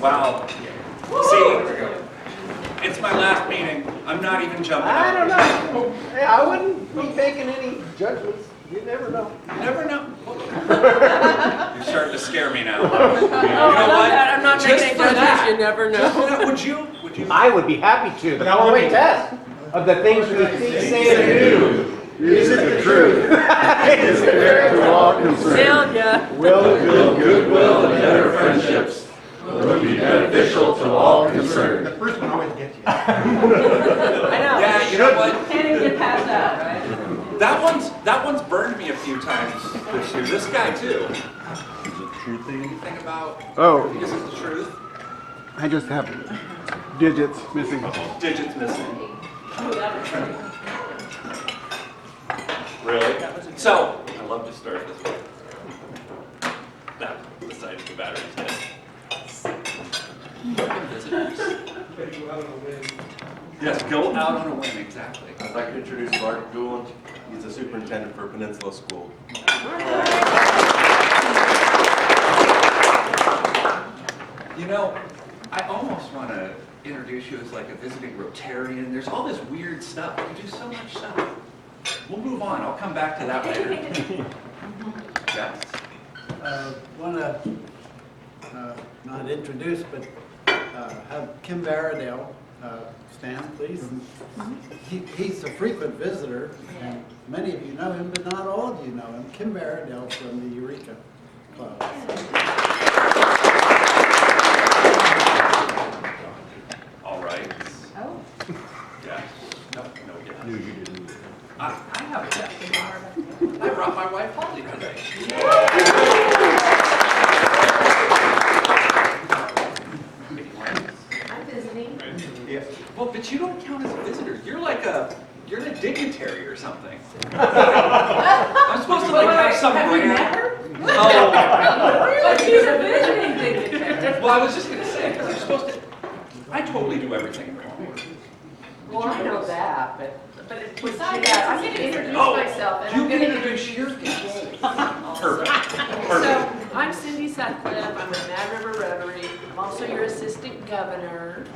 Wow. See, it's my last meeting. I'm not even jumping. I don't know. Hey, I wouldn't be making any judgments. You never know. You never know. You're starting to scare me now. You know what? I'm not Just making for judgments. that. You never know. Would you? I would be happy to. The following test of the things we think, say, and do. Is it the truth? Is it fair to all concerned? Nailed ya. Will it build goodwill and better friendships? Will it be beneficial to all concerned? The first one always gets you. I know. Yeah, you know what? Can't even get past that, right? That one's burned me a few times this year. This guy too. Is it true thing? Anything about? Oh. Is it the truth? I just have digits missing. Digits missing. Really? So, I love to start this way. Now, besides the battery's dead. Visitors. Yes, go out on a whim, exactly. I'd like to introduce Mark Gould. He's the superintendent for Peninsula School. You know, I almost want to introduce you as like a visiting Rotarian. There's all this weird stuff. You do so much stuff. We'll move on. I'll come back to that later. Yes. Want to not introduce, but have Kim Baradale stand, please. He's a frequent visitor, and many of you know him, but not all of you know him. Kim Baradale from the Eureka Club. All right. Oh. Yes. No, yes. No, you didn't. I have a yes. I brought my wife Holly today. I'm visiting. Yes. Well, but you don't count as a visitor. You're a dignitary or something. I'm supposed to like have some Have we brand. met her? Oh. But she's a visiting dignitary. Well, I was just gonna say, because you're supposed to. I totally do everything in the morning. Well, I know that, but besides that, I'm going to introduce myself. And You I'm can gonna introduce your guest. Perfect. So, I'm Cindy Sutcliffe. I'm with Mad River Rotary. I'm also your assistant governor.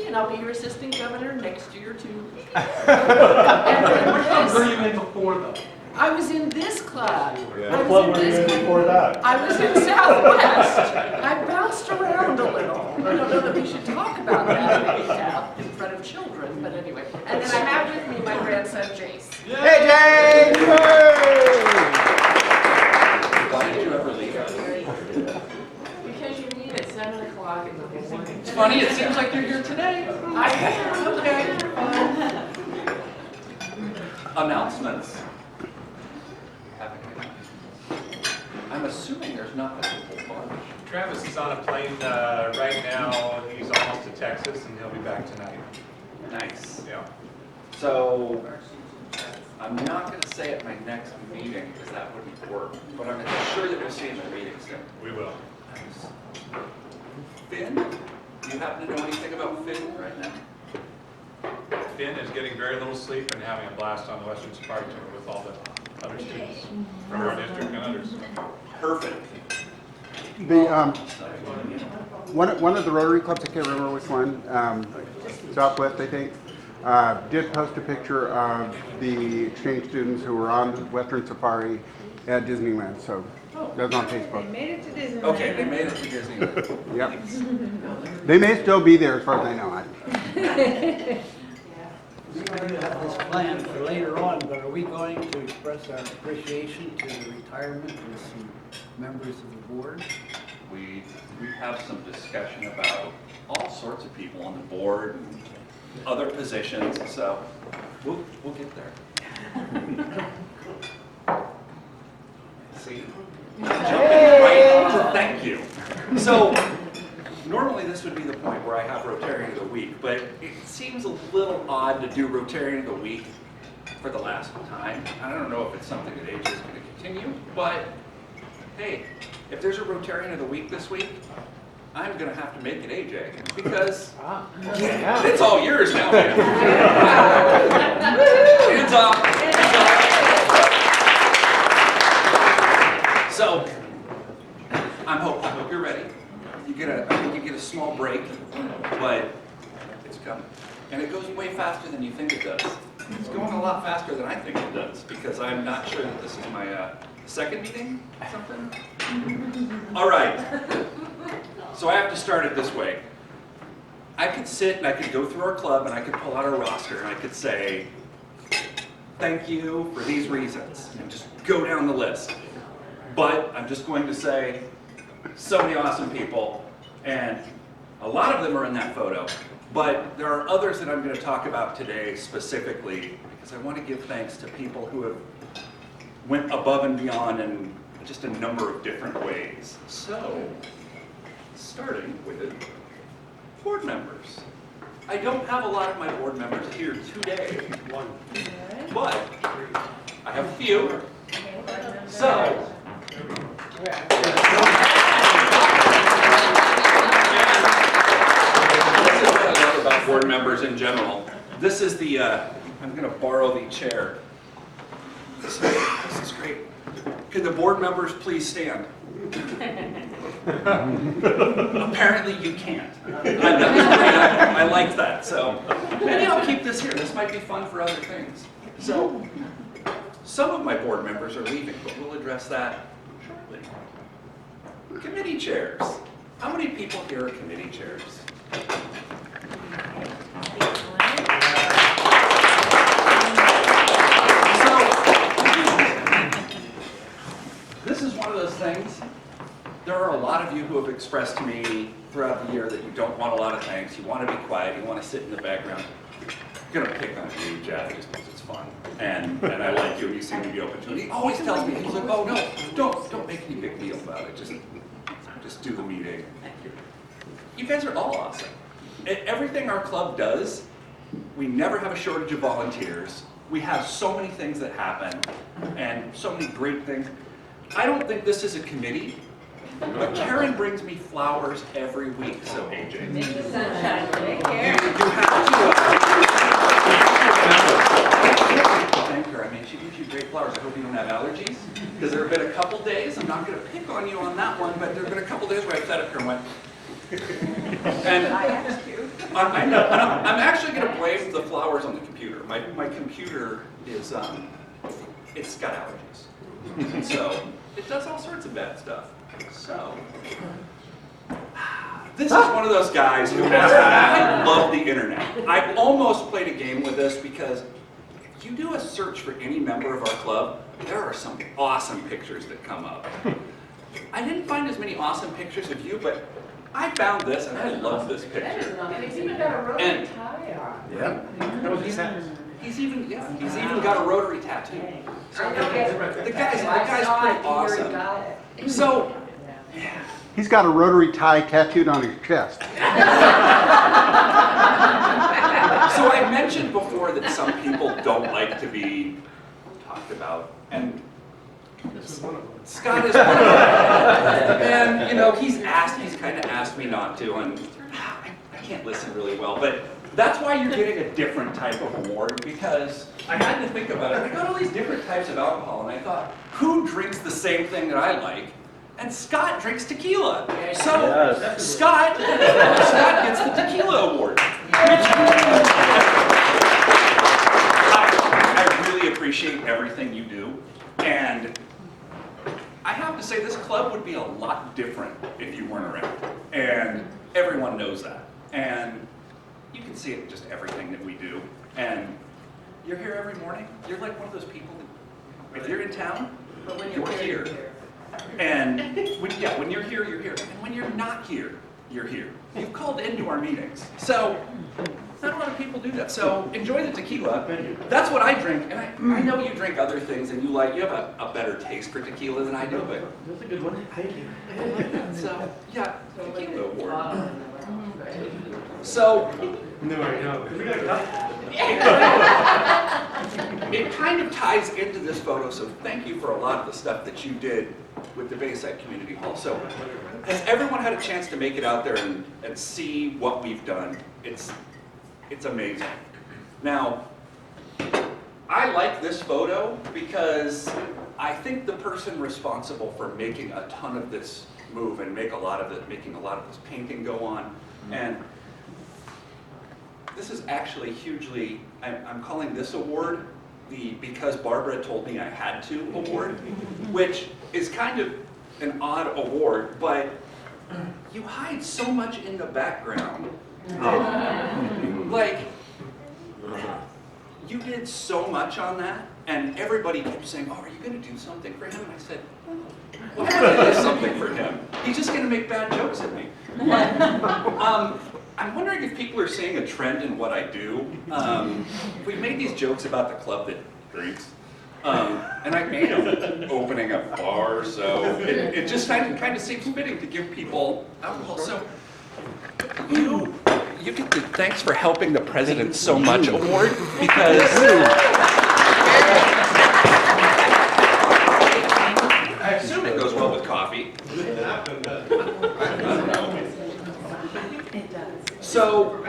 And I'll be your assistant governor next year, too. What club were you in before, though? I was in this club. What club were you in before that? I was in Southwest. I bounced around a little. I don't know that we should talk about that in front of children, but anyway. And then I have with me my grandson, Jace. Hey, James! Why did you ever leave us? Because you leave at 7 o'clock in the morning. It's funny, it seems like you're here today. Okay. Announcements. I'm assuming there's not a whole bunch. Travis is on a plane right now. He's almost to Texas, and he'll be back tonight. Nice. Yeah. So, I'm not going to say at my next meeting, because that wouldn't work, but I'm sure that we'll see in the meeting soon. We will. Finn? Do you happen to know anything about Finn right now? Finn is getting very little sleep and having a blast on the Western Safari Tour with all the other students from our district and others. Perfect. The one of the Rotary clubs, I can't remember which one, Southwest, I think, did post a picture of the exchange students who were on Western Safari at Disneyland. So that was on Facebook. They made it to Disneyland. Okay, they made it to Disneyland. Yep. They may still be there as far as I know. We do have this plan for later on, but are we going to express our appreciation to the retirement of some members of the board? We have some discussion about all sorts of people on the board and other positions, so we'll get there. See? Right. Thank you. So normally this would be the point where I have Rotarian of the Week, but it seems a little odd to do Rotarian of the Week for the last time. I don't know if it's something that AJ is going to continue, but hey, if there's a Rotarian of the Week this week, I'm going to have to make it AJ, because it's all yours now, man. Hands up. So, I hope you're ready. I think you get a small break, but it's coming. And it goes way faster than you think it does. It's going a lot faster than I think it does, because I'm not sure that this is my second meeting or something. All right. So I have to start it this way. I could sit and I could go through our club and I could pull out our roster and I could say, thank you for these reasons, and just go down the list. But I'm just going to say, so many awesome people, and a lot of them are in that photo. But there are others that I'm going to talk about today specifically, because I want to give thanks to people who have went above and beyond in just a number of different ways. So, starting with board members. I don't have a lot of my board members here today, but I have a few. So, this is what I love about board members in general. This is the, I'm going to borrow the chair. This is great. Can the board members please stand? Apparently you can't. I like that. So maybe I'll keep this here. This might be fun for other things. So some of my board members are leaving, but we'll address that shortly. Committee chairs. How many people here are committee chairs? This is one of those things. There are a lot of you who have expressed to me throughout the year that you don't want a lot of things. You want to be quiet. You want to sit in the background. I'm going to pick on you, Jeff, just because it's fun. And I like you, and you seem to be open to it. He always tells me, he's like, oh, no, don't make any big deal about it. Just do the meeting. You guys are all awesome. Everything our club does, we never have a shortage of volunteers. We have so many things that happen, and so many great things. I don't think this is a committee, but Karen brings me flowers every week, so AJ. Make the sunshine. Take care. You have to thank her. I mean, she gives you great flowers. I hope you don't have allergies, because there have been a couple days, I'm not going to pick on you on that one, but there have been a couple days where I've sat up here and went, and I asked you. I know, and I'm actually going to blame the flowers on the computer. My computer is, it's got allergies. And so, it does all sorts of bad stuff. So, this is one of those guys who I love the internet. I almost played a game with this because if you do a search for any member of our club, there are some awesome pictures that come up. I didn't find as many awesome pictures of you, but I found this and I love this picture. And he's even got a Rotary tie on. Yeah. He's even got a Rotary tattoo. So I know, the guy's pretty awesome. So, yeah. He's got a Rotary tie tattooed on his chest. So I mentioned before that some people don't like to be talked about, and Scott is one of them. And you know, he's kind of asked me not to, and I can't listen really well, but that's why you're getting a different type of award, because I had to think about it. I got all these different types of alcohol, and I thought, who drinks the same thing that I like? And Scott drinks tequila. So Scott gets the tequila award. I really appreciate everything you do, and I have to say this club would be a lot different if you weren't around, and everyone knows that. And you can see it in just everything that we do. And you're here every morning. You're like one of those people that, if you're in town, you're here. And when you're here, you're here. And when you're not here, you're here. You've called into our meetings. So, not a lot of people do that. So, enjoy the tequila. That's what I drink. And I know you drink other things and you have a better taste for tequila than I do, but That's a good one. Thank you. so, yeah, tequila award. So, it kind of ties into this photo, so thank you for a lot of the stuff that you did with the Bayside Community Hall. So, has everyone had a chance to make it out there and see what we've done? It's amazing. Now, I like this photo because I think the person responsible for making a ton of this move and making a lot of this painting go on, and this is actually hugely, I'm calling this award the Because Barbara Told Me I Had To award, which is kind of an odd award, but you hide so much in the background. Like, you did so much on that, and everybody kept saying, oh, are you going to do something for him? And I said, why would I do something for him? He's just going to make bad jokes at me. But, I'm wondering if people are seeing a trend in what I do. We made these jokes about the club that drinks, and I made them opening a bar, so it just kind of seems fitting to give people alcohol. So you get the Thanks for Helping the President So Much award, because I assume it goes well with coffee. I don't know. So,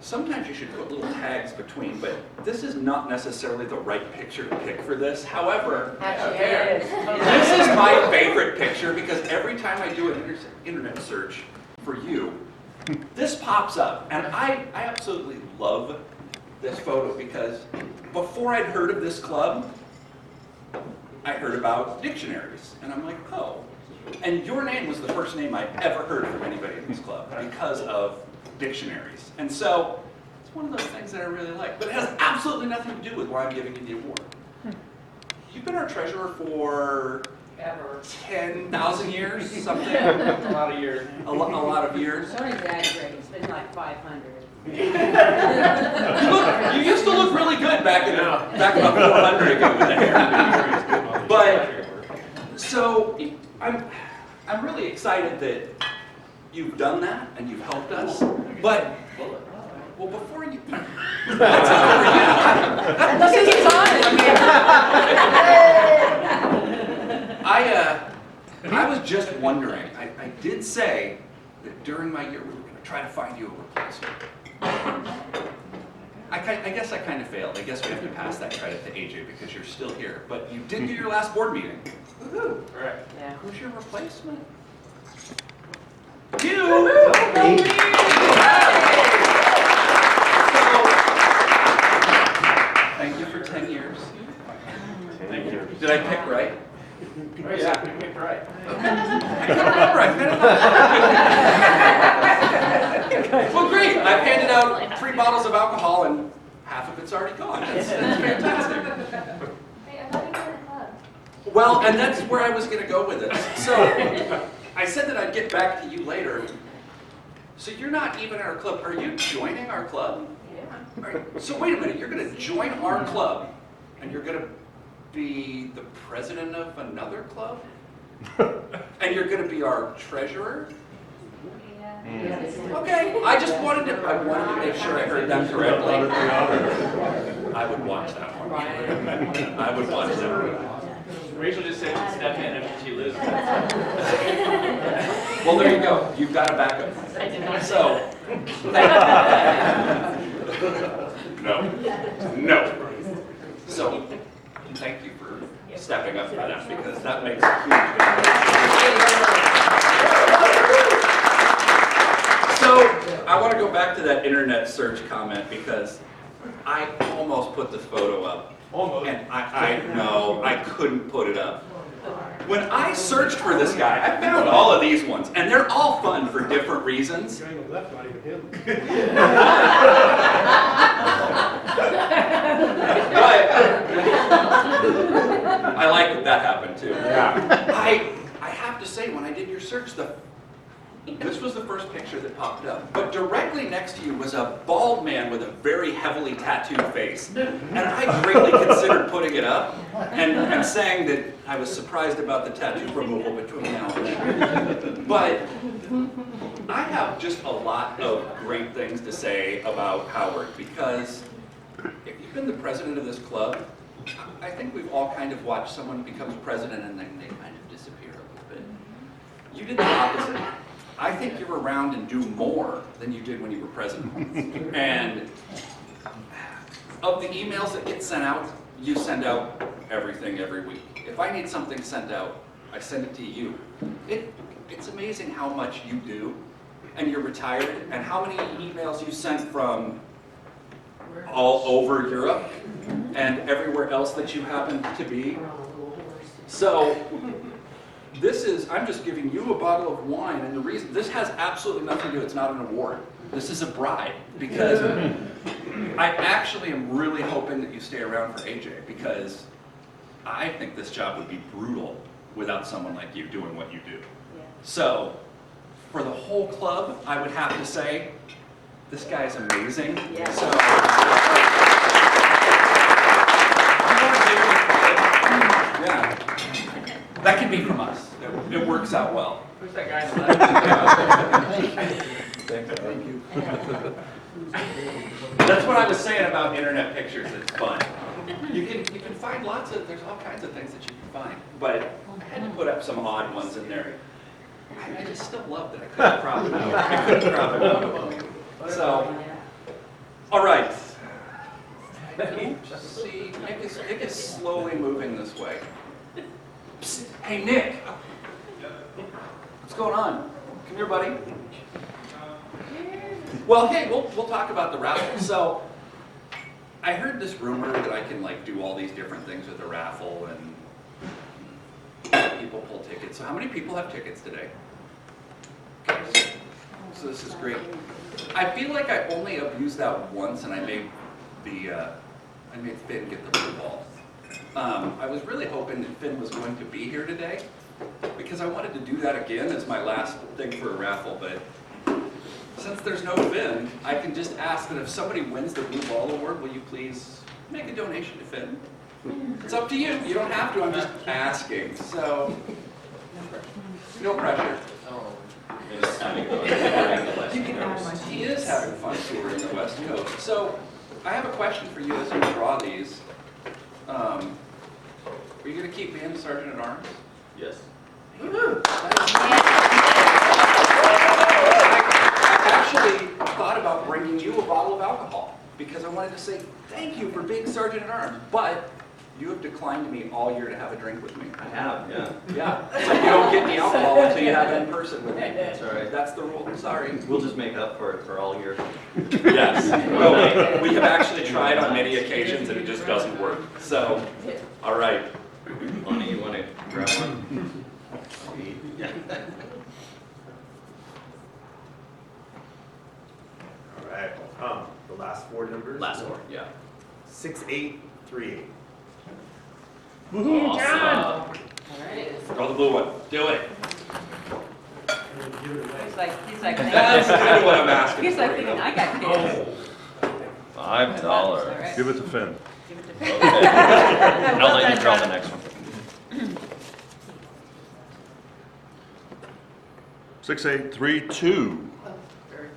sometimes you should put little tags between, but this is not necessarily the right picture to pick for this. However, this is my favorite picture because every time I do an internet search for you, this pops up. And I absolutely love this photo because before I'd heard of this club, I heard about dictionaries. And I'm like, oh. And your name was the first name I ever heard from anybody in this club because of dictionaries. And so it's one of those things that I really like. But it has absolutely nothing to do with why I'm giving you the award. You've been our treasurer for 10,000 years, something? A lot of years. A lot of years. Don't exaggerate, it's been like 500. You used to look really good back about 400 ago with the hair. But, so, I'm really excited that you've done that and you've helped us, but, well, before you, that's over you. Look at his eyes. I was just wondering, I did say that during my year we were going to try to find you a replacement. I guess I kind of failed. I guess we have to pass that credit to AJ because you're still here, but you did do your last board meeting. Woohoo! Correct. Yeah. Who's your replacement? You! Thank you for 10 years. Thank you. Did I pick right? Oh, yeah, you picked right. I can't remember. Well, great. I've handed out 3 bottles of alcohol and half of it's already gone. That's fantastic. Hey, I thought you were in a club. Well, and that's where I was going to go with this. So, I said that I'd get back to you later. So you're not even in our club. Are you joining our club? Yeah. All right. So wait a minute. You're going to join our club, and you're going to be the president of another club? And you're going to be our treasurer? Yeah. Okay. I wanted to make sure I heard that correctly. I would watch that one. I would watch that one. Rachel just said she'd step in if she loses. Well, there you go. You've got a backup. I did not. So, no. So, thank you for stepping up for that because that makes a huge difference. So, I want to go back to that internet search comment because I almost put the photo up. Almost. And I know, I couldn't put it up. When I searched for this guy, I found all of these ones, and they're all fun for different reasons. But I like that that happened too. Yeah. I have to say, when I did your search, this was the first picture that popped up. But directly next to you was a bald man with a very heavily tattooed face. And I greatly considered putting it up and saying that I was surprised about the tattoo removal between now and then. But I have just a lot of great things to say about Howard because if you've been the president of this club, I think we've all kind of watched someone becomes president and then they kind of disappear a little bit. You did the opposite. I think you're around and do more than you did when you were president. And of the emails that get sent out, you send out everything every week. If I need something sent out, I send it to you. It's amazing how much you do, and you're retired, and how many emails you sent from all over Europe and everywhere else that you happen to be. So I'm just giving you a bottle of wine, and the reason, this has absolutely nothing to do, it's not an award. This is a bribe, because I actually am really hoping that you stay around for AJ, because I think this job would be brutal without someone like you doing what you do. So, for the whole club, I would have to say, this guy is amazing. Yeah. So, yeah, that can be from us. It works out well. Who's that guy in the left? Thank you. That's what I was saying about internet pictures. It's fun. You can find there's all kinds of things that you can find, but I had to put up some odd ones in there. I just still love that I couldn't crop it out. I couldn't crop it out. So, all right. Just see, Nick is slowly moving this way. Psst. Hey, Nick. What's going on? Come here, buddy. Well, hey, we'll talk about the raffle. So, I heard this rumor that I can do all these different things with the raffle, and people pull tickets. So how many people have tickets today? Okay, so this is great. I feel like I only abused that once, and I made Finn get the blue ball. I was really hoping that Finn was going to be here today, because I wanted to do that again as my last thing for a raffle, but since there's no Finn, I can just ask that if somebody wins the Blue Ball Award, will you please make a donation to Finn? It's up to you. You don't have to. I'm just asking. So, no pressure. He is having fun touring the West Coast. So, I have a question for you as you draw these. Are you going to keep being Sergeant at Arms? Yes. Actually thought about bringing you a bottle of alcohol because I wanted to say thank you for being Sergeant at Arms, but you have declined me all year to have a drink with me. I have, yeah. Yeah, so you don't get the alcohol until you have it in person with me. That's all right. That's the rule. Sorry. We'll just make up for it for all year. Yes. Well, we have actually tried on many occasions and it just doesn't work. So, all right. Lonnie, you want to grab one? All right, the last four numbers. Last one, yeah. 6838. Awesome. Draw the blue one. Do it. He's like, That's kind of what I'm asking. he's like for, you thinking, know? I got kids. $5. All right. Give it to Finn. Give it to Okay. I'll let you draw the next one. 6832.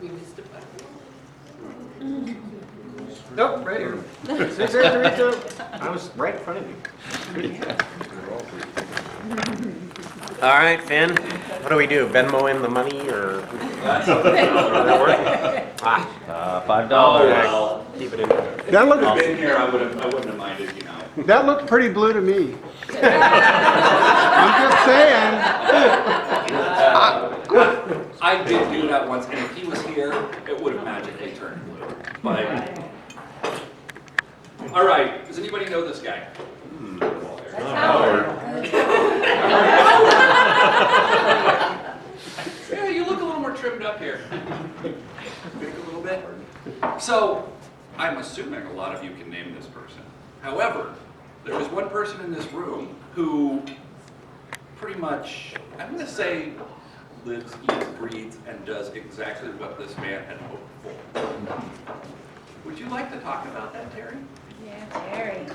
We missed it. Nope, right here. 6832. I was right in front of you. All right, Finn. What do we do? Venmo in the money or? $5. Well, Keep it in. That if looked, I'd been here, I wouldn't have minded, you know. that looked pretty blue to me. I'm just saying. I did do that once, and if he was here, it would have magically turned blue. But, all right, does anybody know this guy? Yeah, you look a little more trimmed up here. Think a little bit. So, I'm assuming a lot of you can name this person. However, there is one person in this room who pretty much, I'm going to say, lives, eats, breathes, and does exactly what this man had hoped for. Would you like to talk about that, Terri? Yeah, Terri.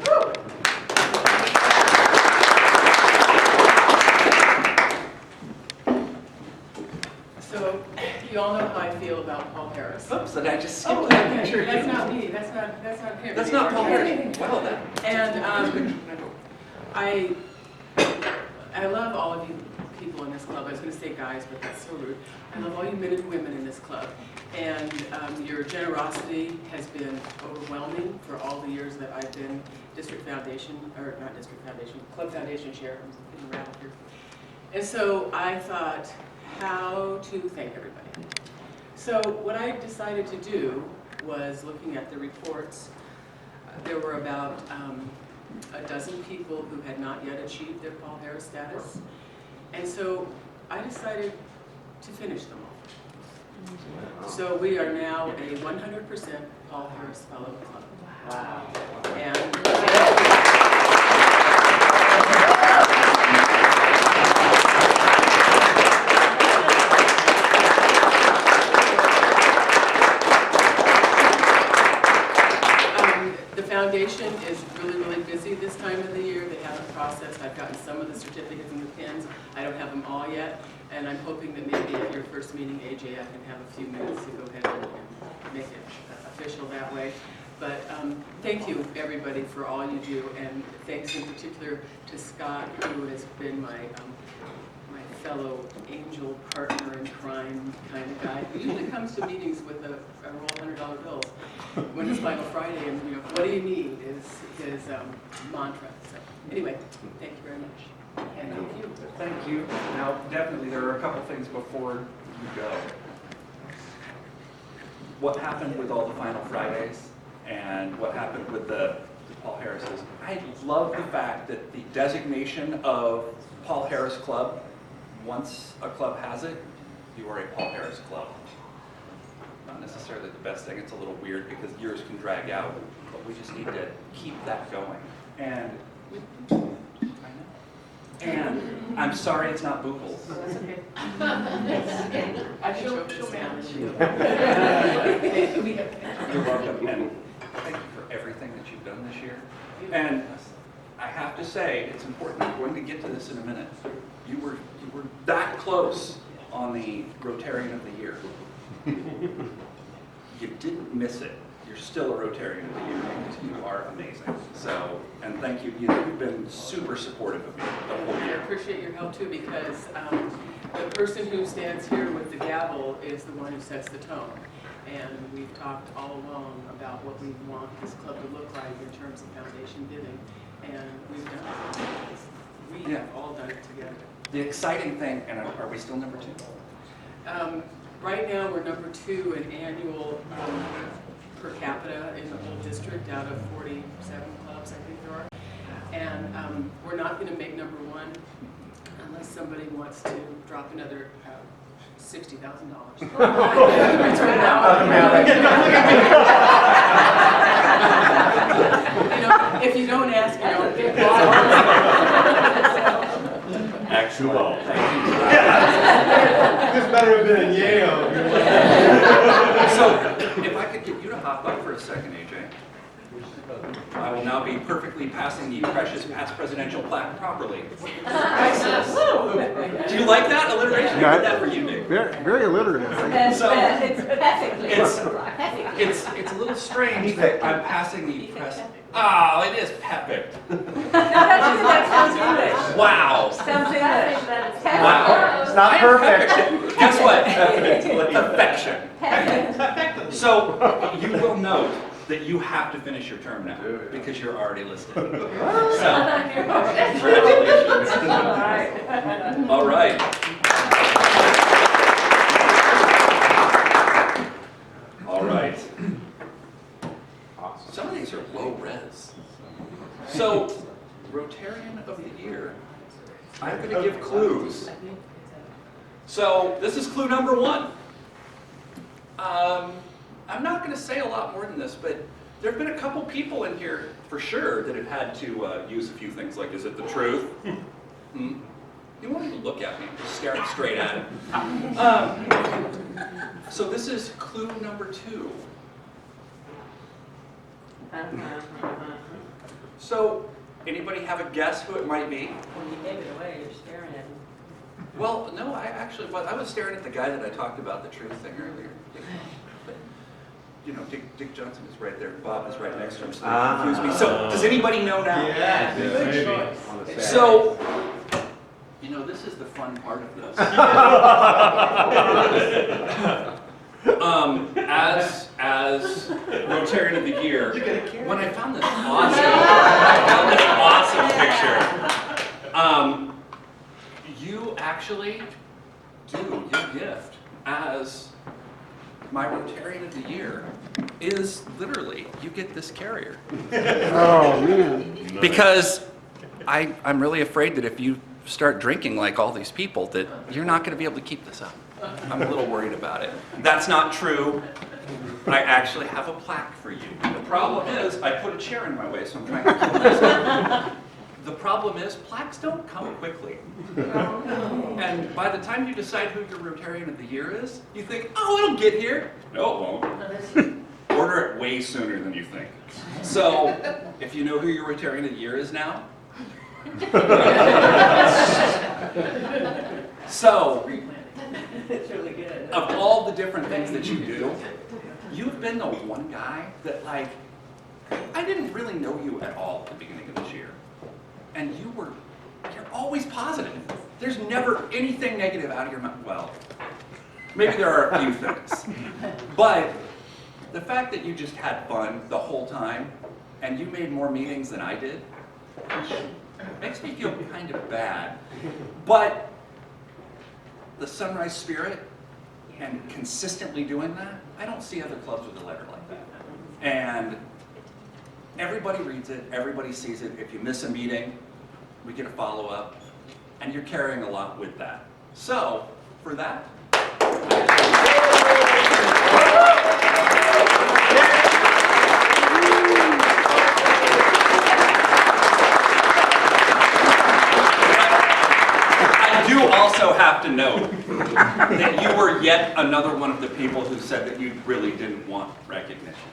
So, you all know how I feel about Paul Harris. Oops, and I just skipped Oh, that okay. picture. That's not me, that's not him. That's not Paul Harris. Wow, that. And I love all of you people people in this club. I was going to say guys, but that's so rude. I love all you men and women in this club. And your generosity has been overwhelming for all the years that I've been District Foundation, or not District Foundation, Club Foundation Chair. I'm getting around here. And so I thought how to thank everybody. So what I decided to do was looking at the reports. There were about a dozen people who had not yet achieved their Paul Harris status. And so I decided to finish them all. So we are now a 100% Paul Harris Fellow Club. Wow. The foundation is really, really busy this time of the year. They haven't processed. I've gotten some of the certificates and the pins. I don't have them all yet. And I'm hoping that maybe at your first meeting, AJ, I can have a few minutes to go ahead and make it official that way. But thank you, everybody, for all you do. And thanks in particular to Scott, who has been my fellow angel partner in crime kind of guy, who usually comes to meetings with a roll $100 bills when it's Final Friday, and what do you need is his mantra. So anyway, thank you very much. And thank you. Thank you. Now, definitely, there are a couple things before you go. What happened with all the Final Fridays and what happened with the Paul Harris's? I love the fact that the designation of Paul Harris Club, once a club has it, you are a Paul Harris Club. Not necessarily the best thing. It's a little weird because years can drag out, but we just need to keep that going. And I'm sorry it's not Boogles. That's okay. I should show manage. You're welcome, and thank you for everything that you've done this year. And I have to say, it's important, I'm going to get to this in a minute. You were that close on the Rotarian of the Year. You didn't miss it. You're still a Rotarian of the Year because you are amazing. So, and thank you. You've been super supportive of me the whole I year. appreciate your help too, because the person who stands here with the gavel is the one who sets the tone. And we've talked all along about what we want this club to look like in terms of foundation giving. And we've done it. We have all done it together. The exciting thing, and are we still number 2? Right now, we're number 2 in annual per capita in the whole district out of 47 clubs, I think there are. And we're not going to make number 1 unless somebody wants to drop another $60,000. If you don't ask, you don't get. Actual. This better have been in Yale. So, if I could get you to hop up for a second, AJ. I will now be perfectly passing the precious past presidential plaque properly. Priceless. Do you like that alliteration? I did that for you, Nick. Very alliterative. It's perfectly. It's a little strange that I'm passing the press. Oh, it is perfect. That sounds English. Wow. Sounds English. Wow. It's not perfect. Guess what? Perfection. So you will note that you have to finish your term now because you're already listed. So, congratulations. All right. All right. Some of these are low res. So, Rotarian of the Year. I'm going to give clues. So, this is clue number 1. I'm not going to say a lot more than this, but there have been a couple people in here, for sure, that have had to use a few things like, is it the truth? You won't even look at me, just stare straight at it. So this is clue number 2. So, anybody have a guess who it might be? When you gave it away, you're staring at me. Well, no, I was staring at the guy that I talked about the truth thing earlier. But, Dick Johnson is right there. Bob is right next to him, so that confused me. So, does anybody know now? Yeah. Good choice. So, You know, this is the fun part of this. As Rotarian of the Year, when I found this awesome picture, you actually do your gift as my Rotarian of the Year is literally you get this carrier. Oh, man. Because I'm really afraid that if you start drinking like all these people, that you're not going to be able to keep this up. I'm a little worried about it. That's not true. I actually have a plaque for you. The problem is, I put a chair in my way, so I'm trying to kill myself. The problem is, plaques don't come quickly. And by the time you decide who your Rotarian of the Year is, you think, oh, it'll get here. No, it won't. Order it way sooner than you think. So, if you know who your Rotarian of the Year is now, so, It's really good. of all the different things that you do, you've been the one guy that, like, I didn't really know you at all at the beginning of this year. And you're always positive. There's never anything negative out of your mouth. Well, maybe there are a few things. But the fact that you just had fun the whole time, and you made more meetings than I did, makes me feel kind of bad. But the Sunrise spirit and consistently doing that, I don't see other clubs with a letter like that. And everybody reads it, everybody sees it. If you miss a meeting, we get a follow-up, and you're carrying a lot with that. So, for that, I do also have to note that you were yet another one of the people who said that you really didn't want recognition.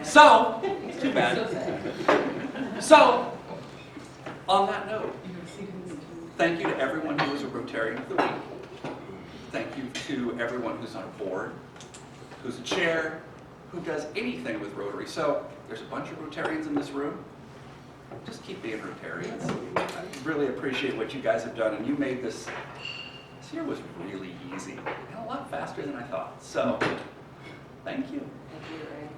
So, too bad. So, on that note, thank you to everyone who is a Rotarian of the Week. Thank you to everyone who's on a board, who's a chair, who does anything with Rotary. So, there's a bunch of Rotarians in this room. Just keep being Rotarians. I really appreciate what you guys have done, and you made this year was really easy and a lot faster than I thought. So, thank you. Thank you, Ray.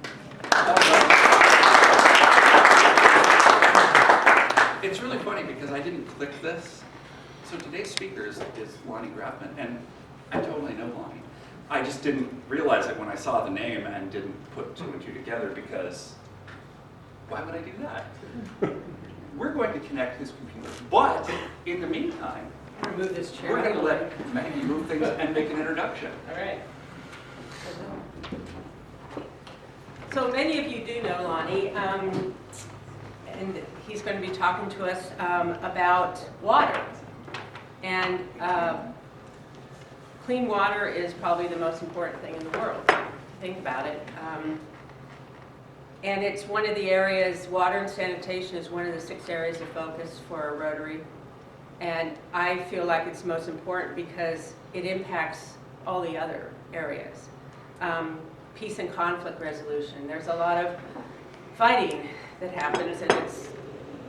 It's really funny because I didn't click this. So today's speaker is Lonnie Grafman, and I totally know Lonnie. I just didn't realize it when I saw the name and didn't put two and two together because why would I do that? We're going to connect his computer, but in the meantime, Remove this chair. we're going to let Maggie move things and make an introduction. All right. So many of you do know Lonnie, and he's going to be talking to us about water. And clean water is probably the most important thing in the world. Think about it. And it's one of the areas, water and sanitation is one of the 6 areas of focus for Rotary. And I feel like it's most important because it impacts all the other areas. Peace and conflict resolution. There's a lot of fighting that happens, and it's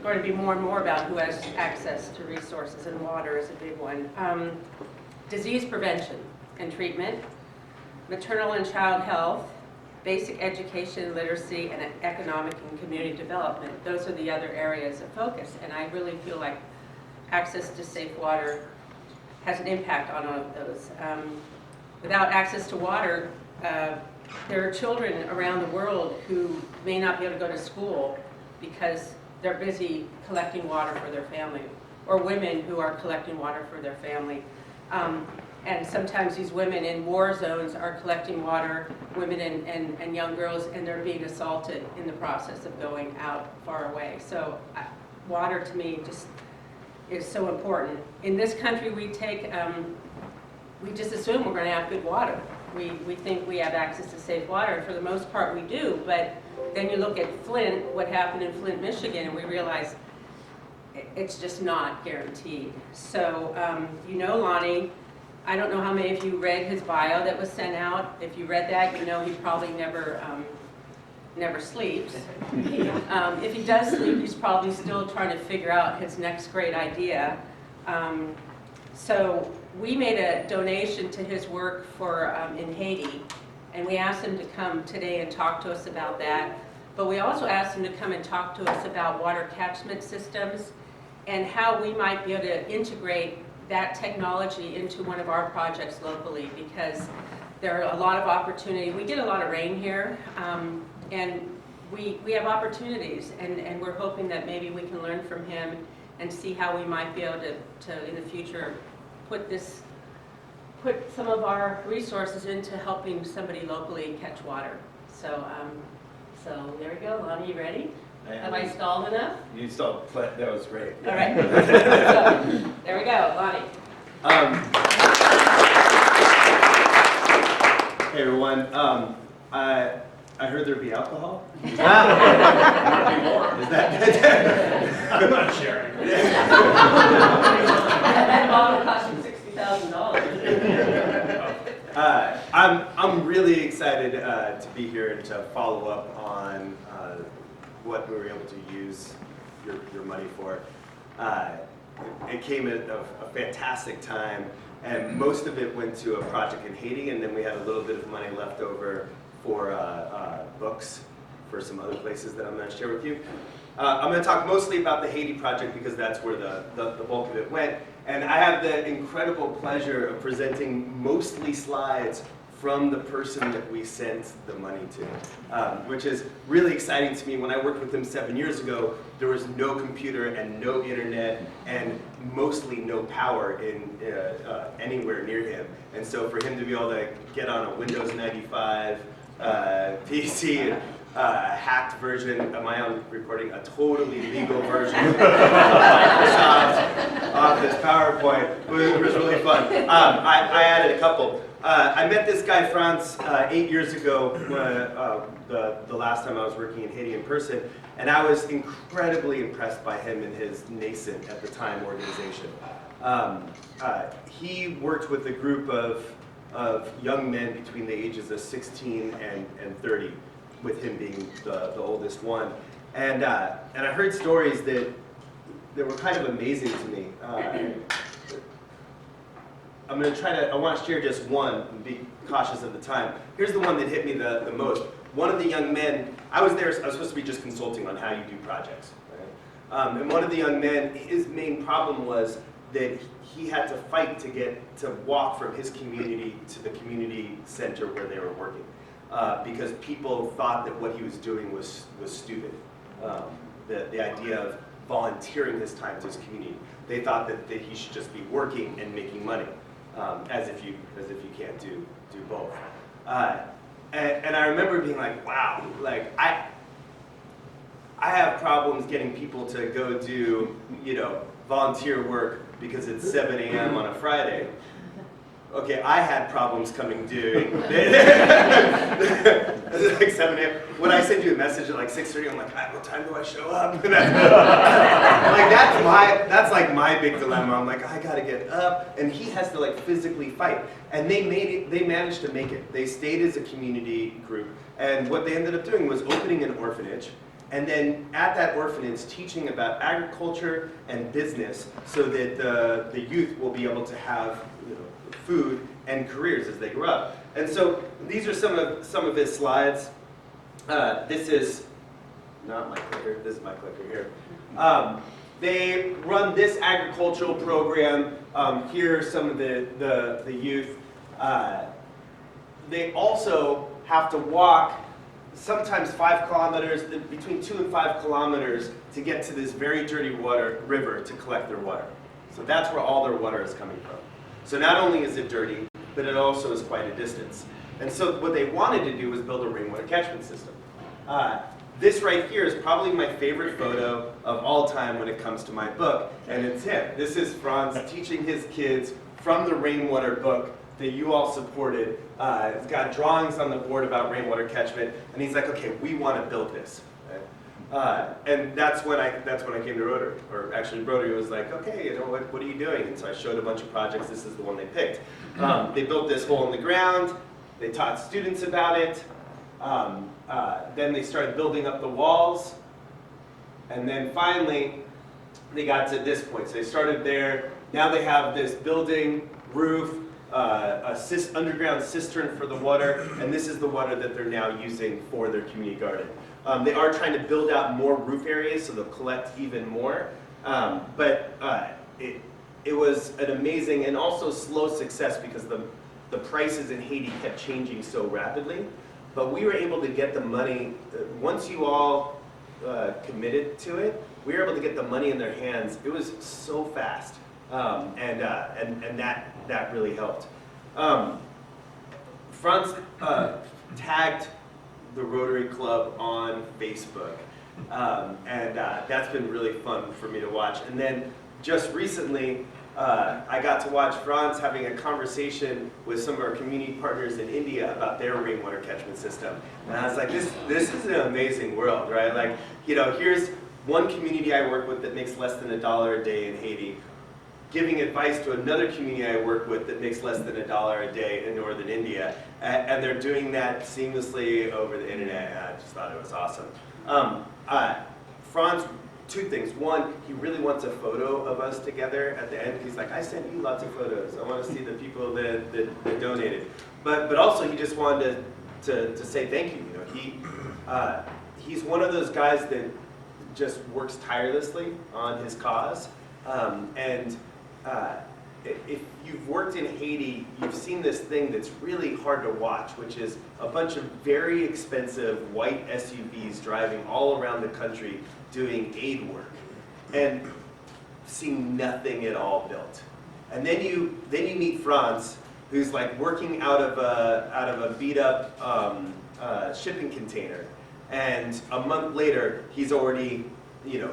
going to be more and more about who has access to resources, and water is a big one. Disease prevention and treatment, maternal and child health, basic education, literacy, and economic and community development. Those are the other areas of focus, and I really feel like access to safe water has an impact on all of those. Without access to water, there are children around the world who may not be able to go to school because they're busy collecting water for their family, or women who are collecting water for their family. And sometimes these women in war zones are collecting water, women and young girls, and they're being assaulted in the process of going out far away. So water to me just is so important. In this country we just assume we're going to have good water. We think we have access to safe water, and for the most part we do, but then you look at Flint, what happened in Flint, Michigan, and we realize it's just not guaranteed. So, you know Lonnie, I don't know how many of you read his bio that was sent out. If you read that, you know he probably never sleeps. If he does sleep, he's probably still trying to figure out his next great idea. So we made a donation to his work for in Haiti, and we asked him to come today and talk to us about that. But we also asked him to come and talk to us about water catchment systems and how we might be able to integrate that technology into one of our projects locally, because there are a lot of opportunity. We get a lot of rain here, and we have opportunities, and we're hoping that maybe we can learn from him and see how we might be able to in the future put some of our resources into helping somebody locally catch water. So there we go. Lonnie, you ready? Have I stalled enough? You stalled, that was great. All right. So, there we go, Lonnie. Hey everyone, I heard there'd be alcohol. Is that? I'm not sharing. That bottle cost you $60,000. I'm really excited to be here and to follow up on what we were able to use your money for. It came at a fantastic time, and most of it went to a project in Haiti, and then we had a little bit of money left over for books for some other places that I'm going to share with you. I'm going to talk mostly about the Haiti project because that's where the bulk of it went. And I have the incredible pleasure of presenting mostly slides from the person that we sent the money to, which is really exciting to me. When I worked with him 7 years ago, there was no computer and no internet and mostly no power in anywhere near him. And so for him to be able to get on a Windows 95 PC, hacked version of my own recording, a totally legal version of Microsoft Office PowerPoint, was really fun. I added a couple. I met this guy, Franz, 8 years ago, the last time I was working in Haiti in person, and I was incredibly impressed by him and his nascent, at the time, organization. He worked with a group of young men between the ages of 16 and 30, with him being the oldest one. And I heard stories that were kind of amazing to me. I want to share just one and be cautious of the time. Here's the one that hit me the most. One of the young men, I was supposed to be just consulting on how you do projects, right? And one of the young men, his main problem was that he had to fight to walk from his community to the community center where they were working. Because people thought that what he was doing was stupid. The idea of volunteering his time to his community. They thought that he should just be working and making money, as if you can't do both. And I remember being like, wow, like I have problems getting people to go do volunteer work because it's 7 a.m. on a Friday. Okay, I had problems coming doing it's like 7 a.m. When I send you a message at like 6:30, I'm like, what time do I show up? Like that's like my big dilemma. I'm like, I gotta get up, and he has to like physically fight. And they managed to make it. They stayed as a community group, and what they ended up doing was opening an orphanage. And then at that orphanage, teaching about agriculture and business so that the youth will be able to have food and careers as they grow up. And so these are some of his slides. This is not my clicker. This is my clicker here. They run this agricultural program. Here are some of the youth. They also have to walk sometimes 5 kilometers, between 2 and 5 kilometers, to get to this very dirty river to collect their water. So that's where all their water is coming from. So not only is it dirty, but it also is quite a distance. And so what they wanted to do was build a rainwater catchment system. This right here is probably my favorite photo of all time when it comes to my book, and it's him. This is Franz teaching his kids from the rainwater book that you all supported. It's got drawings on the board about rainwater catchment, and he's like, okay, we want to build this. And that's when I came to Rotary, or actually Rotary was like, okay, what are you doing? And so I showed a bunch of projects. This is the one they picked. They built this hole in the ground. They taught students about it. Then they started building up the walls. And then finally, they got to this point. So they started there. Now they have this building, roof, underground cistern for the water, and this is the water that they're now using for their community garden. They are trying to build out more roof areas, so they'll collect even more. But it was an amazing and also slow success because the prices in Haiti kept changing so rapidly. But we were able to get the money, once you all committed to it, we were able to get the money in their hands. It was so fast, and that really helped. Franz tagged the Rotary Club on Facebook, and that's been really fun for me to watch. And then just recently, I got to watch Franz having a conversation with some of our community partners in India about their rainwater catchment system. And I was like, this is an amazing world, right? Like, you know, here's one community I work with that makes less than $1 a day in Haiti, giving advice to another community I work with that makes less than $1 a day in northern India. And they're doing that seamlessly over the internet, and I just thought it was awesome. Franz, two things. One, he really wants a photo of us together at the end. He's like, I sent you lots of photos. I want to see the people that donated. But also, he just wanted to say thank you. You know, he's one of those guys that just works tirelessly on his cause. If you've worked in Haiti, you've seen this thing that's really hard to watch, which is a bunch of very expensive white SUVs driving all around the country doing aid work and seeing nothing at all built. And then you meet Franz, who's like working out of a beat up shipping container, and a month later he's already, you know,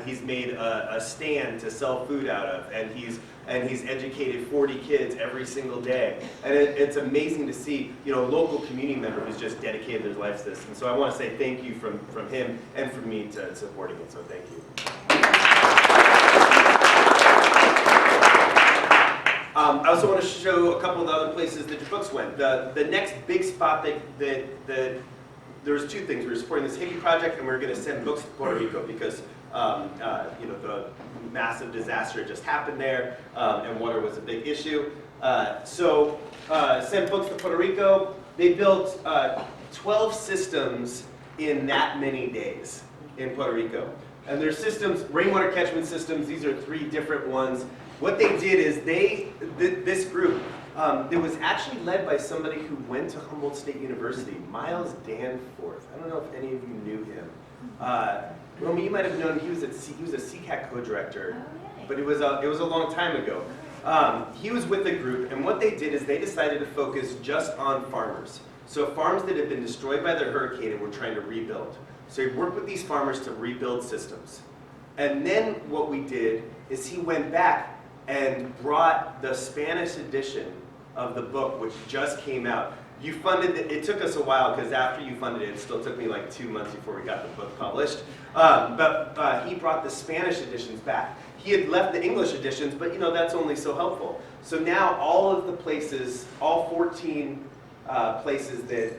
he's made a stand to sell food out of, and he's educated 40 kids every single day. And it's amazing to see, you know, a local community member who's just dedicated their life to this. And so I want to say thank you from him and from me to supporting it. So thank you. I also want to show a couple of the other places that your books went. The next big spot that there was two things. We were supporting this Haiti project, and we were going to send books to Puerto Rico because you know, the massive disaster just happened there, and water was a big issue. So sent books to Puerto Rico. They built 12 systems in that many days in Puerto Rico. And their systems, rainwater catchment systems, these are 3 different ones. What they did is this group, it was actually led by somebody who went to Humboldt State University, Miles Danforth. I don't know if any of you knew him. Romy, you might have known he was a CCAC co-director, but it was a long time ago. He was with the group, and what they did is they decided to focus just on farmers. So farms that had been destroyed by the hurricane and were trying to rebuild. So he worked with these farmers to rebuild systems. And then what we did is he went back and brought the Spanish edition of the book, which just came out. You funded it. It took us a while because after you funded it, it still took me like 2 months before we got the book published. But he brought the Spanish editions back. He had left the English editions, but you know, that's only so helpful. So now all of the places, all 14 places that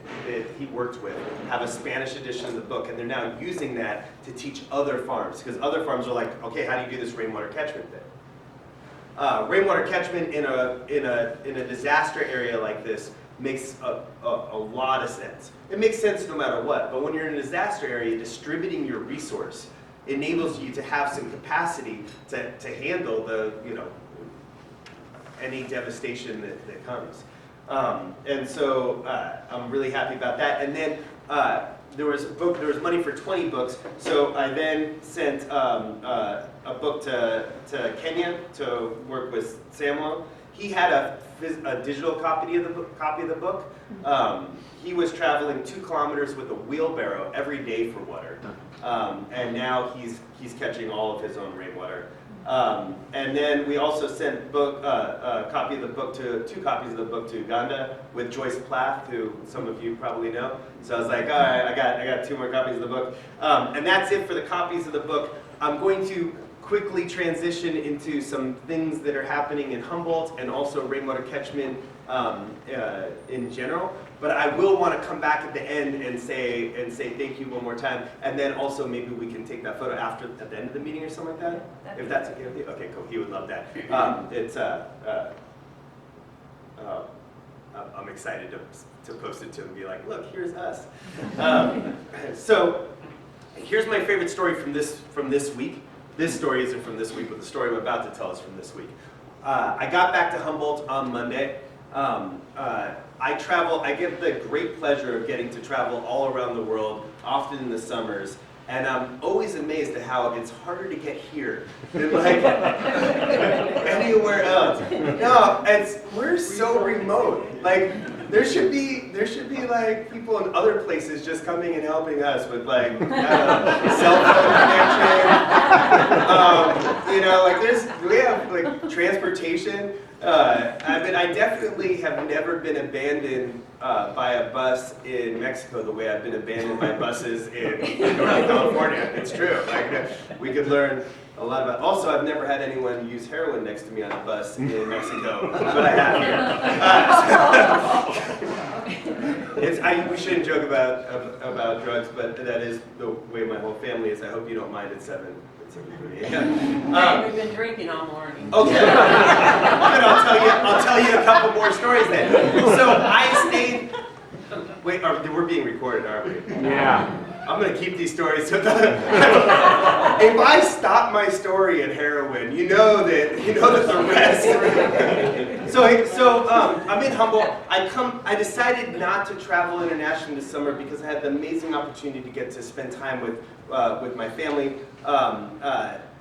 he worked with have a Spanish edition of the book, and they're now using that to teach other farms, because other farms are like, okay, how do you do this rainwater catchment thing? Rainwater catchment in a disaster area like this makes a lot of sense. It makes sense no matter what, but when you're in a disaster area, distributing your resource enables you to have some capacity to handle the, you know, any devastation that comes. And so I'm really happy about that. And then there was money for 20 books, so I then sent a book to Kenya to work with Samuel. He had a digital copy of the book. He was traveling 2 kilometers with a wheelbarrow every day for water, and now he's catching all of his own rainwater. And then we also sent a copy of the book to 2 copies of the book to Uganda with Joyce Plath, who some of you probably know. So I was like, all right, I got 2 more copies of the book, and that's it for the copies of the book. I'm going to quickly transition into some things that are happening in Humboldt and also rainwater catchment in general. But I will want to come back at the end and say thank you one more time, and then also maybe we can take that photo at the end of the meeting or something like that. If that's okay with you. Okay, cool. He would love that. I'm excited to post it to him and be like, look, here's us. So here's my favorite story from this week. This story isn't from this week, but the story I'm about to tell is from this week. I got back to Humboldt on Monday. I get the great pleasure of getting to travel all around the world, often in the summers, and I'm always amazed at how it's harder to get here than like anywhere else. No, we're so remote. Like there should be like people in other places just coming and helping us with like cell phone connection. We have like transportation. I definitely have never been abandoned by a bus in Mexico the way I've been abandoned by buses in Northern California. It's true. Like we could learn a lot about. Also, I've never had anyone use heroin next to me on a bus in Mexico, but I have here. We shouldn't joke about drugs, but that is the way my whole family is. I hope you don't mind at 7. We've been drinking all morning. Okay. Good, I'll tell you a couple more stories then. So I stayed. Wait, we're being recorded, aren't we? Yeah. I'm gonna keep these stories. So if I stop my story at heroin, you know that the rest. So I'm in Humboldt. I decided not to travel internationally this summer because I had the amazing opportunity to get to spend time with my family.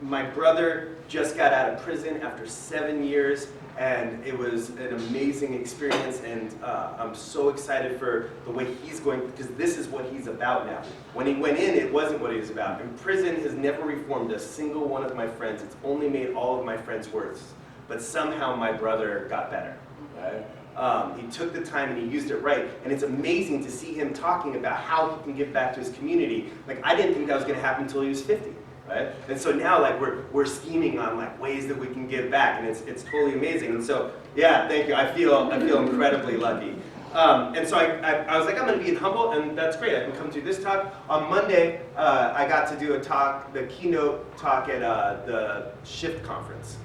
My brother just got out of prison after 7 years, and it was an amazing experience, and I'm so excited for the way he's going, because this is what he's about now. When he went in, it wasn't what he was about. And prison has never reformed a single one of my friends. It's only made all of my friends worse. But somehow my brother got better. Right? He took the time and he used it right, and it's amazing to see him talking about how he can give back to his community. Like, I didn't think that was going to happen until he was 50. Right? And so now, like, we're scheming on like ways that we can give back, and it's totally amazing. And so, yeah, thank you. I feel incredibly lucky. And so I was like, I'm going to be in Humboldt, and that's great. I can come do this talk. On Monday, I got to do the keynote talk at the Shift conference.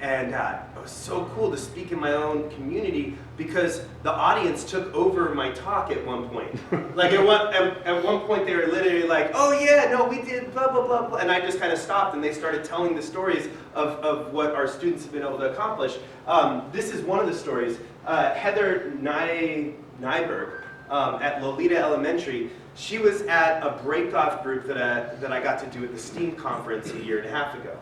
And it was so cool to speak in my own community because the audience took over my talk at one point. Like at one point they were literally like, oh yeah, no, we did blah, blah, blah, blah. And I just kind of stopped and they started telling the stories of what our students have been able to accomplish. This is one of the stories. Heather Nyberg at Loleta Elementary, she was at a break-off group that I got to do at the STEAM conference a year and a half ago.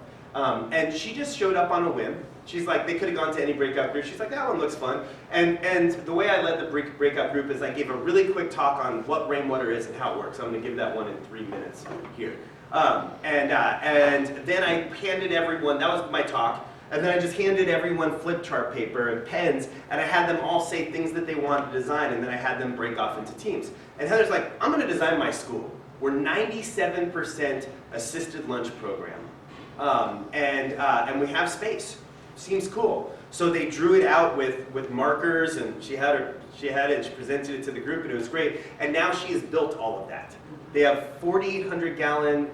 And she just showed up on a whim. She's like, they could have gone to any breakout group. She's like, that one looks fun. And the way I led the breakout group is I gave a really quick talk on what rainwater is and how it works. I'm going to give that one in 3 minutes here. And then I handed everyone, that was my talk, and then I just handed everyone flip chart paper and pens, and I had them all say things that they wanted to design, and then I had them break off into teams. And Heather's like, I'm going to design my school. We're 97% assisted lunch program. And we have space. Seems cool. So they drew it out with markers, and she had it, and she presented it to the group, and it was great. And now she has built all of that. They have 4,800-gallon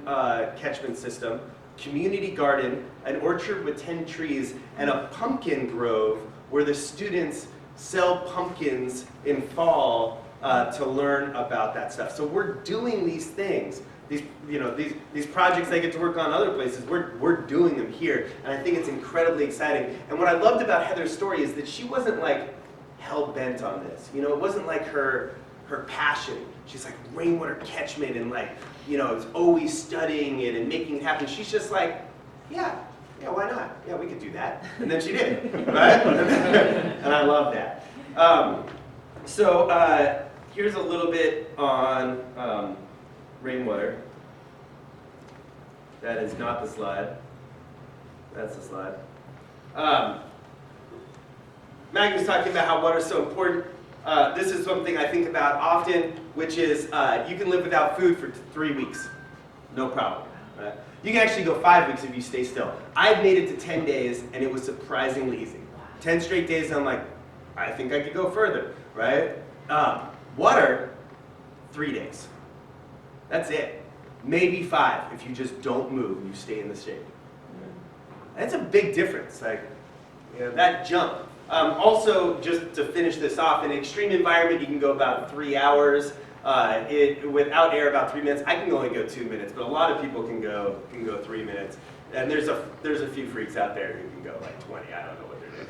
catchment system, community garden, an orchard with 10 trees, and a pumpkin grove where the students sell pumpkins in fall to learn about that stuff. So we're doing these things. These projects they get to work on other places, we're doing them here, and I think it's incredibly exciting. And what I loved about Heather's story is that she wasn't like hell-bent on this. It wasn't like her passion. She's like rainwater catchment and like, is always studying it and making it happen. She's just like, yeah, why not? Yeah, we could do that. And then she did, right? And I love that. So here's a little bit on rainwater. That is not the slide. That's the slide. Maggie was talking about how water is so important. This is something I think about often, which is you can live without food for 3 weeks. No problem. Right? You can actually go 5 weeks if you stay still. I've made it to 10 days, and it was surprisingly easy. 10 straight days, and I'm like, I think I could go further, right? Water, 3 days. That's it. Maybe 5 if you just don't move and you stay in the shade. That's a big difference, like, you know, that jump. Also, just to finish this off, in an extreme environment, you can go about 3 hours. Without air, about 3 minutes. I can only go 2 minutes, but a lot of people can go 3 minutes. And there's a few freaks out there who can go like 20. I don't know what they're doing.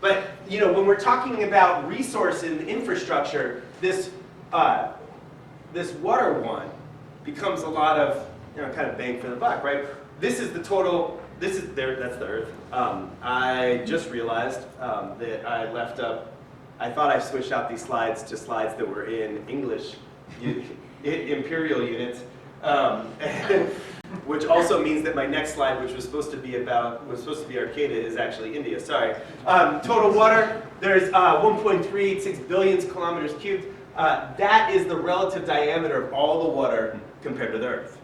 But you know, when we're talking about resource and infrastructure, this water one becomes a lot of, you know, kind of bang for the buck, right? This is the total. This is there. That's the Earth. I just realized that I left up. I thought I switched out these slides to slides that were in English imperial units, which also means that my next slide, which was supposed to be Arcata, is actually India. Sorry. Total water. There's 1.386 billion kilometers cubed. That is the relative diameter of all the water compared to the Earth.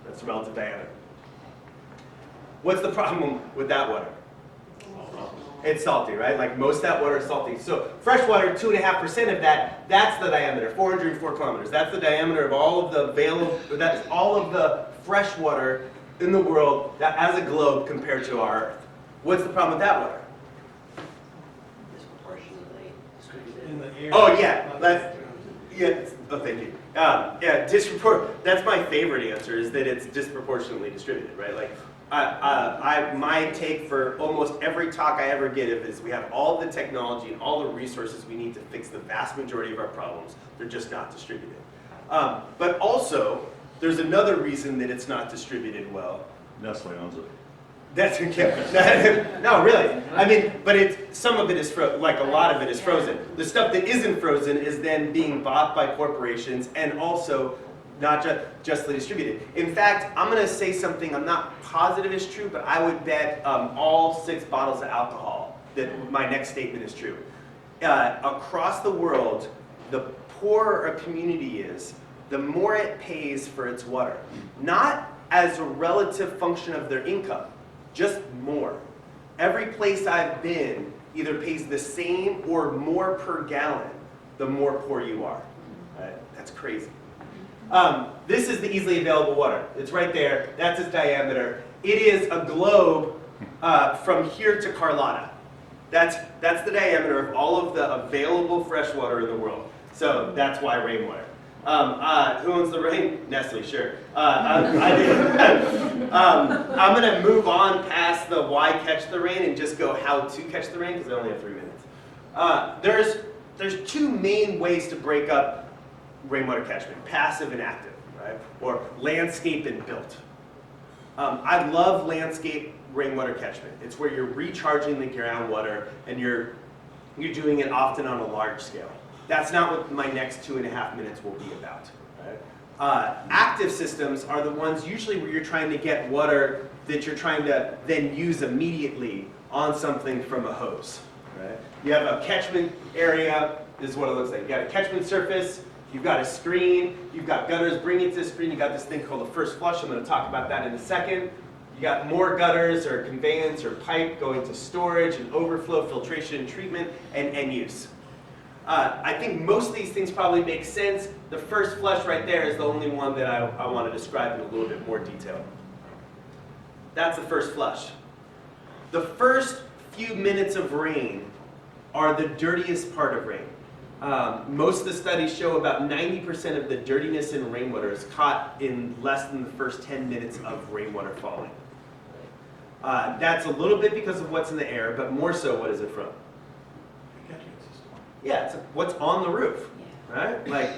That's the relative diameter. What's the problem with that water? It's salty, right? Like most of that water is salty. So fresh water, 2.5% of that, that's the diameter, 404 kilometers. That's the diameter of all of the available, that's all of the fresh water in the world that as a globe compared to our Earth. What's the problem with that water? In the air. Oh yeah, oh thank you. That's my favorite answer, is that it's disproportionately distributed, right? Like, my take for almost every talk I ever give is we have all the technology and all the resources we need to fix the vast majority of our problems. They're just not distributed. But also, there's another reason that it's not distributed well. Nestle owns it. That's no, really. I mean, but some of it is like a lot of it is frozen. The stuff that isn't frozen is then being bought by corporations and also not justly distributed. In fact, I'm going to say something I'm not positive is true, but I would bet all 6 bottles of alcohol that my next statement is true. Across the world, the poorer a community is, the more it pays for its water. Not as a relative function of their income, just more. Every place I've been either pays the same or more per gallon the more poor you are. Right? That's crazy. This is the easily available water. It's right there. That's its diameter. It is a globe from here to Carlotta. That's the diameter of all of the available fresh water in the world. So that's why rainwater. Who owns the rain? Nestle, sure. I do. I'm going to move on past the why catch the rain and just go how to catch the rain, because I only have 3 minutes. There's 2 main ways to break up rainwater catchment, passive and active, right? Or landscape and built. I love landscape rainwater catchment. It's where you're recharging the groundwater and you're doing it often on a large scale. That's not what my next 2.5 minutes will be about. Right? Active systems are the ones usually where you're trying to get water that you're trying to then use immediately on something from a hose. Right? You have a catchment area. This is what it looks like. You got a catchment surface. You've got a screen, you've got gutters bringing it to the screen, you've got this thing called a first flush. I'm going to talk about that in a second. You got more gutters or conveyance or pipe going to storage and overflow, filtration and treatment, and end use. I think most of these things probably make sense. The first flush right there is the only one that I want to describe in a little bit more detail. That's the first flush. The first few minutes of rain are the dirtiest part of rain. Most of the studies show about 90% of the dirtiness in rainwater is caught in less than the first 10 minutes of rainwater falling. That's a little bit because of what's in the air, but more so, what is it from? Yeah, it's what's on the roof, right? Like,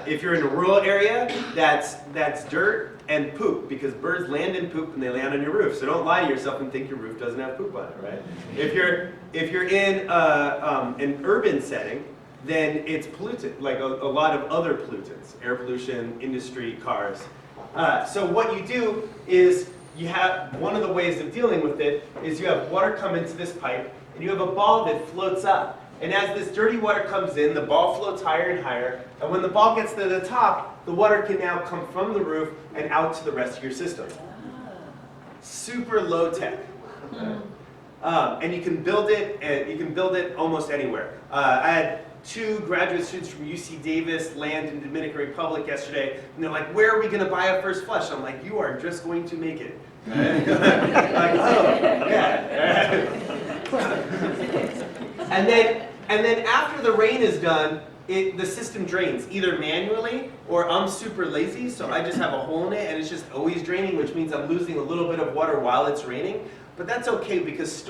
if you're in a rural area, that's dirt and poop, because birds land in poop and they land on your roof. So don't lie to yourself and think your roof doesn't have poop on it, right? If you're in an urban setting, then it's polluted, like a lot of other pollutants, air pollution, industry, cars. So what you do is you have, one of the ways of dealing with it is you have water come into this pipe and you have a ball that floats up. And as this dirty water comes in, the ball floats higher and higher. And when the ball gets to the top, the water can now come from the roof and out to the rest of your system. Super low tech. And you can build it almost anywhere. I had 2 graduate students from UC Davis land in Dominican Republic yesterday, and they're like, "Where are we going to buy our first flush?" I'm like, "You are just going to make it." Like, oh, yeah. And then after the rain is done, the system drains, either manually or I'm super lazy, so I just have a hole in it and it's just always draining, which means I'm losing a little bit of water while it's raining. But that's okay because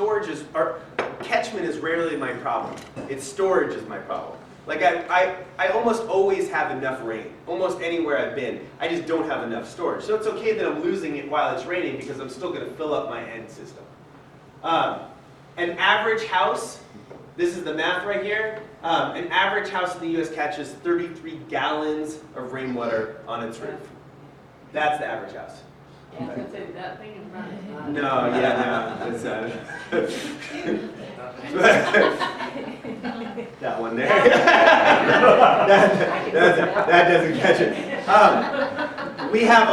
catchment is rarely my problem. It's storage is my problem. Like I almost always have enough rain, almost anywhere I've been. I just don't have enough storage. So it's okay that I'm losing it while it's raining because I'm still going to fill up my end system. An average house, this is the math right here, an average house in the US catches 33 gallons of rainwater on its roof. That's the average house. Yeah, I was gonna say, that thing in front is not. No, yeah, no, it's that one there. that doesn't catch it. We have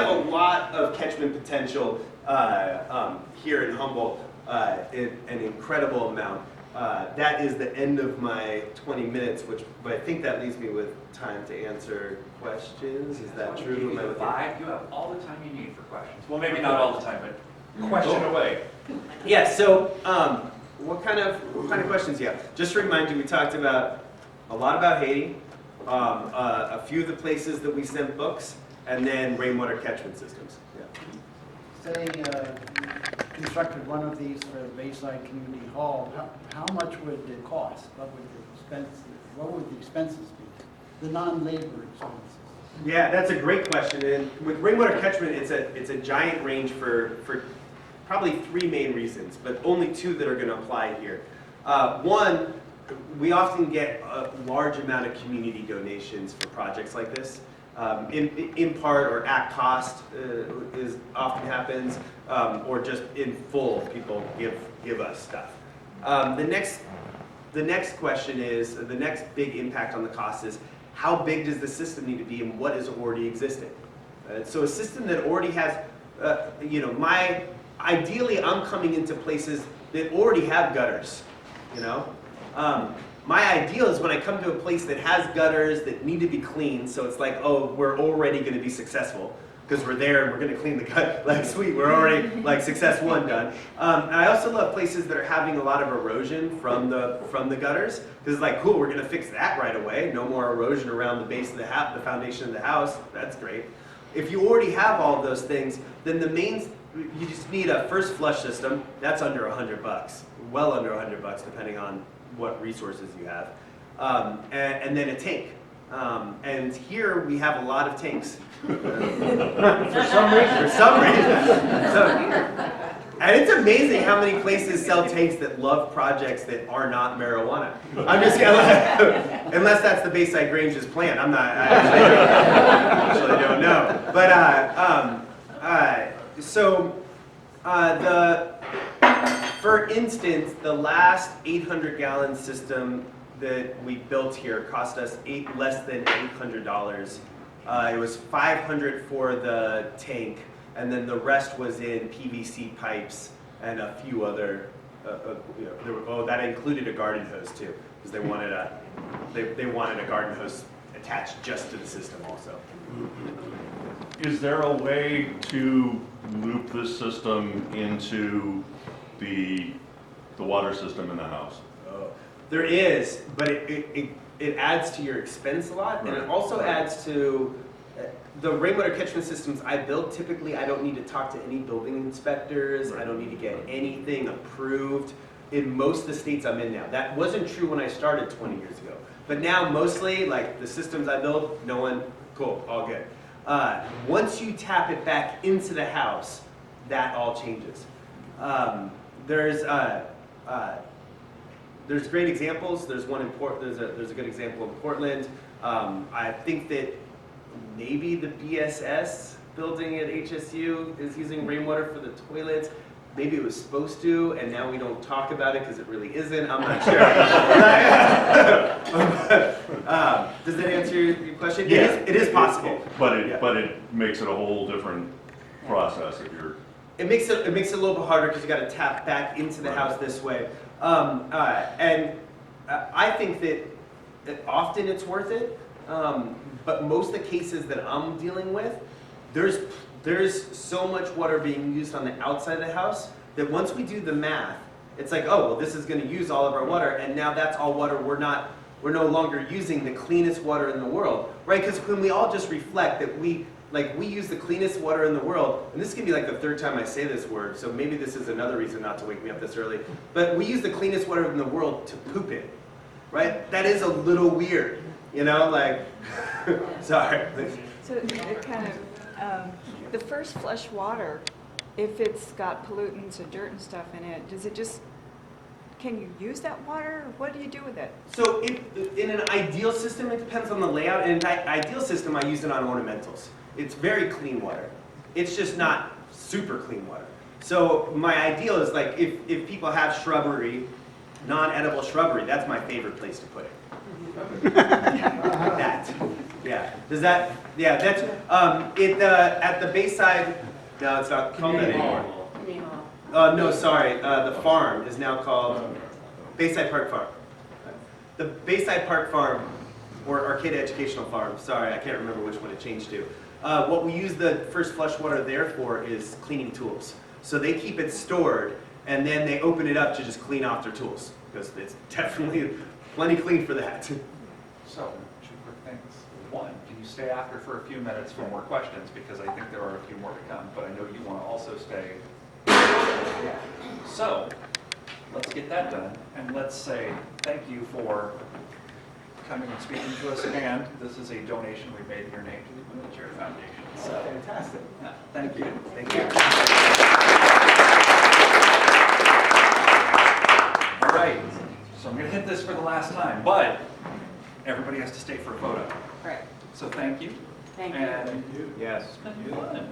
a lot of catchment potential here in Humboldt, an incredible amount. That is the end of my 20 minutes, but I think that leaves me with time to answer questions. Is that true? Am I looking- 5, you have all the time you need for questions. Well, maybe not all the time, but question away. Yeah, so what kind of questions do you have? Just to remind you, we talked about a lot about Haiti, a few of the places that we sent books, and then rainwater catchment systems. Yeah. Say, constructed one of these for the Bayside Community Hall, how much would it cost? What would the expenses be? The non-labor expenses? Yeah, that's a great question. And with rainwater catchment, it's a giant range for probably 3 main reasons, but only 2 that are going to apply here. One, we often get a large amount of community donations for projects like this. In part or at cost often happens, or just in full, people give us stuff. The next question is, the next big impact on the cost is, how big does the system need to be and what is already existing? So a system that already has, ideally I'm coming into places that already have gutters, My ideal is when I come to a place that has gutters that need to be cleaned, so it's like, oh, we're already going to be successful because we're there and we're going to clean the gut. Like, sweet, we're already like success 1 done. And I also love places that are having a lot of erosion from the gutters because it's like, cool, we're going to fix that right away. No more erosion around the base of the foundation of the house. That's great. If you already have all of those things, then you just need a first flush system. That's under $100, well under $100, depending on what resources you have, and then a tank. And here we have a lot of tanks. For some reason. And it's amazing how many places sell tanks that love projects that are not marijuana. I'm just unless that's the Bayside Grange's plan. I actually don't know. But for instance, the last 800-gallon system that we built here cost us less than $800. It was $500 for the tank, and then the rest was in PVC pipes and a few other. That included a garden hose too, because they wanted a garden hose attached just to the system also. Is there a way to loop this system into the water system in the house? There is, but it adds to your expense a lot, and it also adds to the rainwater catchment systems I build. Typically, I don't need to talk to any building inspectors. I don't need to get anything approved in most of the states I'm in now. That wasn't true when I started 20 years ago, but now mostly, like the systems I build, no one, cool, all good. Once you tap it back into the house, that all changes. There's great examples. There's one in there's a good example in Portland. I think that maybe the BSS building at HSU is using rainwater for the toilets. Maybe it was supposed to, and now we don't talk about it because it really isn't. I'm not sure. Does that answer your question? Yeah, it is possible. But it makes it a whole different process if you're it makes it a little bit harder because you got to tap back into the house this way. I think that often it's worth it, but most of the cases that I'm dealing with, there's so much water being used on the outside of the house that once we do the math, it's like, oh, well, this is going to use all of our water, and now that's all water we're no longer using the cleanest water in the world, right? Because when we all just reflect that we use the cleanest water in the world, and this can be like the third time I say this word, so maybe this is another reason not to wake me up this early, but we use the cleanest water in the world to poop in, right? That is a little weird, you know, like, sorry. So it kind of, the first flush water, if it's got pollutants or dirt and stuff in it, does it just, can you use that water? What do you do with it? So in an ideal system, it depends on the layout. In an ideal system, I use it on ornamentals. It's very clean water. It's just not super clean water. So my ideal is like if people have shrubbery, non-edible shrubbery, that's my favorite place to put it. That. Yeah. Does that? Yeah. That's at the Bayside. No, it's not called that anymore. No, sorry. The farm is now called Bayside Park Farm. The Bayside Park Farm, or Arcata Educational Farm. Sorry, I can't remember which one it changed to. What we use the first flush water there for is cleaning tools. So they keep it stored, and then they open it up to just clean off their tools, because it's definitely plenty clean for that. So, two quick things. One, can you stay after for a few minutes for more questions? Because I think there are a few more to come, but I know you want to also stay. So, let's get that done, and let's say thank you for coming and speaking to us, and this is a donation we made in your name to the Women's Charity Foundation. So, Fantastic. yeah, thank you. Thank you. All right, so I'm going to hit this for the last time, but everybody has to stay for a photo. Right. So thank you. Thank you. And Yes. it's been fun.